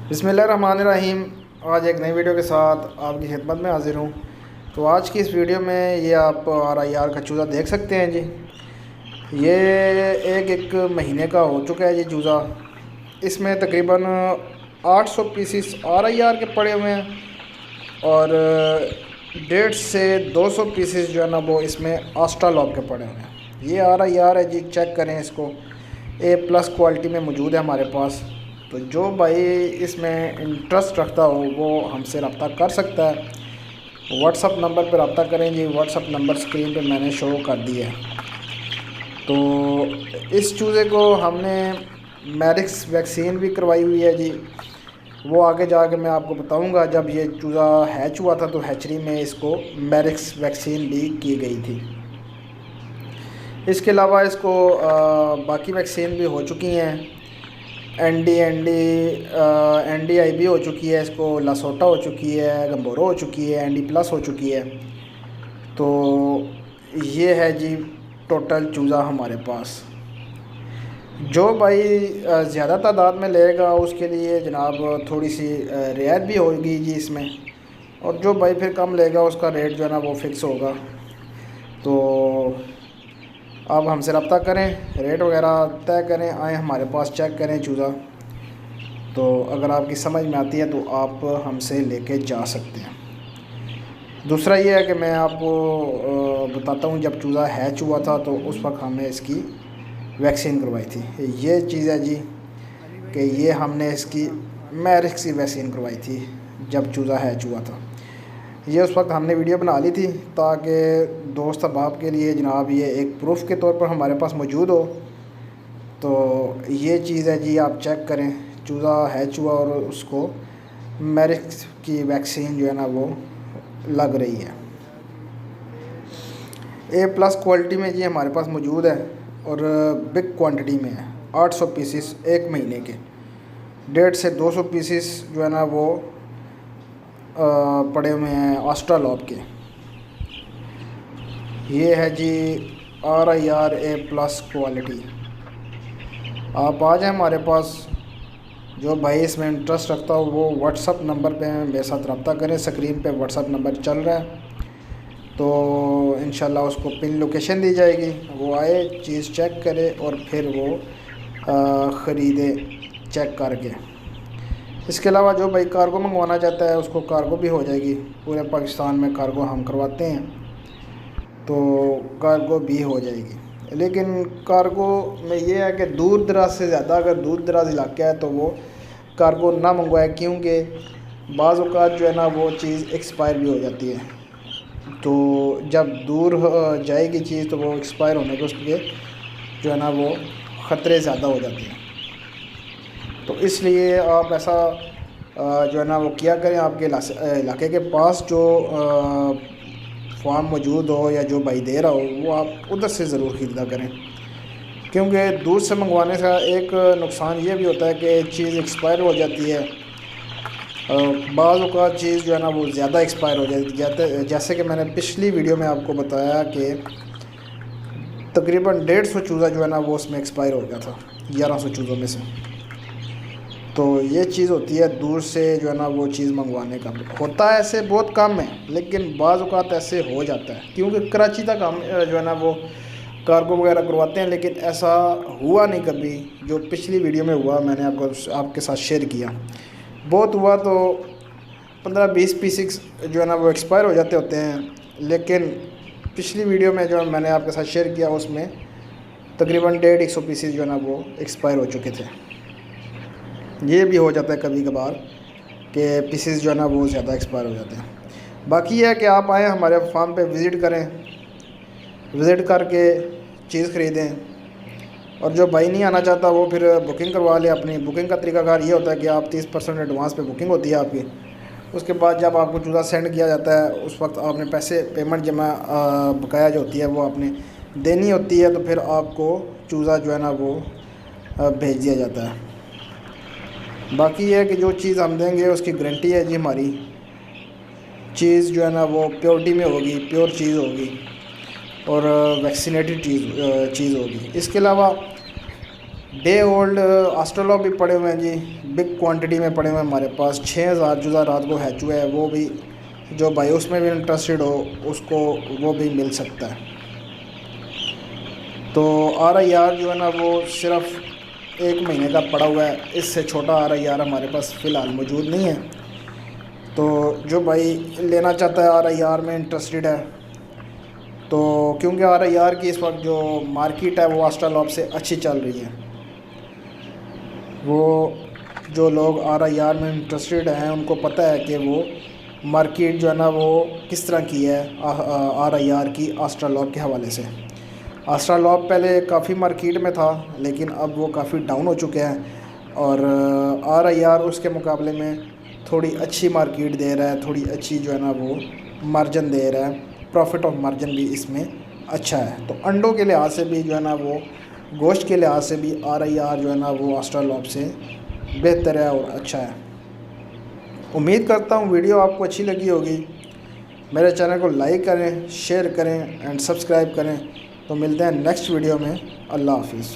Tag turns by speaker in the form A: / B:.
A: बिस्मिल्लाहिर्रहमानिर्रहीम। आज एक नई वीडियो के साथ आपकी खिदमत में हाज़िर हूँ। तो आज की इस वीडियो में ये आप RIR का चूज़ा देख सकते हैं जी। ये एक महीने का हो चुका है जी चूज़ा। इसमें तकरीबन 800 पीसीस RIR के पड़े हुए हैं और 150 से 200 पीसीस जो है ना वो इसमें आस्ट्रालॉब के पड़े हुए हैं। ये RIR है जी, चेक करें इसको। A+ क्वालिटी में मौजूद है हमारे पास। तो जो भाई इसमें इंटरेस्ट रखता हो वो हमसे रब्ता कर सकता है। व्हाट्सअप नंबर पर रब्ता करें जी। व्हाट्सअप नंबर स्क्रीन पे मैंने शो कर दिया है। तो इस चूज़े को हमने मैरिक्स वैक्सीन भी करवाई हुई है जी। वो आगे जाके मैं आपको बताऊंगा। जब ये चूज़ा हैच हुआ था तो हैचरी में इसको मैरिक्स वैक्सीन भी की गई थी। इसके अलावा इसको बाकी वैक्सीन भी हो चुकी हैं। ND IB हो चुकी है, इसको लासोटा हो चुकी है, गंबोरो हो चुकी है, ND+ हो चुकी है। तो ये है जी टोटल चूज़ा हमारे पास। जो भाई ज़्यादा तादाद में लेगा उसके लिए जनाब थोड़ी सी रियायत भी होगी जी इसमें। और जो भाई फिर कम लेगा उसका रेट जो है ना वो फ़िक्स होगा। तो आप हमसे रब्ता करें, रेट वगैरह तय करें, आएँ हमारे पास चेक करें चूज़ा। तो अगर आपकी समझ में आती है तो आप हमसे लेके जा सकते हैं। दूसरा ये है कि मैं आपको बताता हूँ, जब चूज़ा हैच हुआ था तो उस वक्त हमने इसकी वैक्सीन करवाई थी। ये चीज़ है जी कि ये हमने इसकी मैरिक्स की वैक्सीन करवाई थी जब चूज़ा हैच हुआ था। ये उस वक्त हमने वीडियो बना ली थी ताकि दोस्त अहबाब के लिए जनाब ये एक प्रूफ के तौर पर हमारे पास मौजूद हो। तो ये चीज़ है जी, आप चेक करें। चूज़ा हैच हुआ और उसको मैरिक्स की वैक्सीन जो है ना वो लग रही है। A+ क्वालिटी में जी हमारे पास मौजूद है और बिग क्वांटिटी में है। 800 पीसीस एक महीने के, 150 से 200 पीसीस जो है ना वो पड़े हुए हैं आस्ट्रालॉब के। ये है जी RIR A+ क्वालिटी। आप आ जाएँ हमारे पास। जो भाई इसमें इंटरेस्ट रखता हो वो व्हाट्सअप नंबर पे मेरे साथ रब्ता करें। स्क्रीन पे व्हाट्सअप नंबर चल रहा है, तो इंशाल्लाह उसको पिन लोकेशन दी जाएगी। वो आए, चीज़ चेक करे और फिर वो ख़रीदे चेक करके। इसके अलावा जो भाई कार्गो मंगवाना चाहता है उसको कार्गो भी हो जाएगी। पूरे पाकिस्तान में कार्गो हम करवाते हैं, तो कार्गो भी हो जाएगी। लेकिन कार्गो में ये है कि दूर दराज से ज़्यादा, अगर दूर दराज इलाका है तो वो कार्गो ना मंगवाए, क्योंकि बाज़ औक़ात जो है ना वो चीज़ एक्सपायर भी हो जाती है। तो जब दूर जाएगी चीज़ तो वो एक्सपायर होने के उसके जो है ना वो ख़तरे ज़्यादा हो जाते हैं। तो इसलिए आप ऐसा जो है ना वो किया करें। आपके इलाके के पास जो फार्म मौजूद हो या जो भाई दे रहा हो वो आप उधर से ज़रूर ख़रीदा करें, क्योंकि दूर से मंगवाने का एक नुकसान ये भी होता है कि चीज़ एक्सपायर हो जाती है। बाज़ औक़ात चीज़ जो है ना वो ज़्यादा एक्सपायर हो जाती है। जैसे कि मैंने पिछली वीडियो में आपको बताया कि तकरीबन 150 चूज़ा जो है ना वो उसमें एक्सपायर हो गया था 1100 चूज़ों में से। तो ये चीज़ होती है दूर से जो है ना वो चीज़ मंगवाने का। होता है ऐसे बहुत कम है, लेकिन बाज़ औक़ात ऐसे हो जाता है, क्योंकि कराची तक हम जो है ना वो कार्गो वगैरह करवाते हैं। लेकिन ऐसा हुआ नहीं कभी जो पिछली वीडियो में हुआ, मैंने आपके साथ शेयर किया। बहुत हुआ तो 15-20 पीसेस जो है ना वो एक्सपायर हो जाते होते हैं। लेकिन पिछली वीडियो में जो मैंने आपके साथ शेयर किया उसमें तकरीबन 150 पीसेस जो है ना वो एक्सपायर हो चुके थे। ये भी हो जाता है कभी कभार कि पीसेस जो है ना वो ज़्यादा एक्सपायर हो जाते हैं। बाकी ये है कि आप आएँ हमारे फार्म पे विज़िट करें, विज़िट करके चीज़ ख़रीदें। और जो भाई नहीं आना चाहता वो फिर बुकिंग करवा ले अपनी। बुकिंग का तरीकाकार ये होता है कि आप 30% एडवांस पे बुकिंग होती है आपकी। उसके बाद जब आपको चूज़ा सेंड किया जाता है उस वक्त आपने पेमेंट जमा बकाया जो होती है वो आपने देनी होती है। तो फिर आपको चूज़ा जो है ना वो भेज दिया जाता है। बाकी ये है कि जो चीज़ हम देंगे उसकी गारंटी है जी हमारी। चीज़ जो है ना वो प्योरिटी में होगी, प्योर चीज़ होगी और वैक्सीनेटेड चीज़ होगी। इसके अलावा डे ओल्ड आस्ट्रोलॉब भी पड़े हुए हैं जी, बिग क्वांटिटी में पड़े हुए हैं हमारे पास। 6000 जुज़ा रात को हैचू है, वो भी जो भाई उसमें भी इंटरेस्टेड हो उसको वो भी मिल सकता है। तो RIR जो है ना वो सिर्फ 1 महीने का पड़ा हुआ है, इससे छोटा RIR हमारे पास फ़िलहाल मौजूद नहीं है। तो जो भाई लेना चाहता है RIR में इंटरेस्टेड है, तो क्योंकि RIR की इस वक्त जो मार्केट है वो आस्ट्रोलॉब से अच्छी चल रही है, वो जो लोग RIR में इंटरेस्टेड हैं उनको पता है कि वो मार्केट जो है ना वो किस तरह की है RIR की आस्ट्रोलॉब के हवाले से। आस्ट्रोलॉब पहले काफ़ी मार्केट में था, लेकिन अब वो काफ़ी डाउन हो चुके हैं और RIR उसके मुकाबले में थोड़ी अच्छी मार्केट दे रहा है, थोड़ी अच्छी जो है ना वो मार्जिन दे रहा है, प्रॉफिट ऑफ मार्जिन भी इसमें अच्छा है। तो अंडों के लिहाज से भी जो है ना वो, गोश्त के लिहाज से भी RIR जो है ना वो आस्ट्रोलॉब से बेहतर है और अच्छा है। उम्मीद करता हूँ वीडियो आपको अच्छी लगी होगी। मेरे चैनल को लाइक करें, शेयर करें एंड सब्सक्राइब करें। तो मिलते हैं नेक्स्ट वीडियो में। अल्लाह हाफिज़।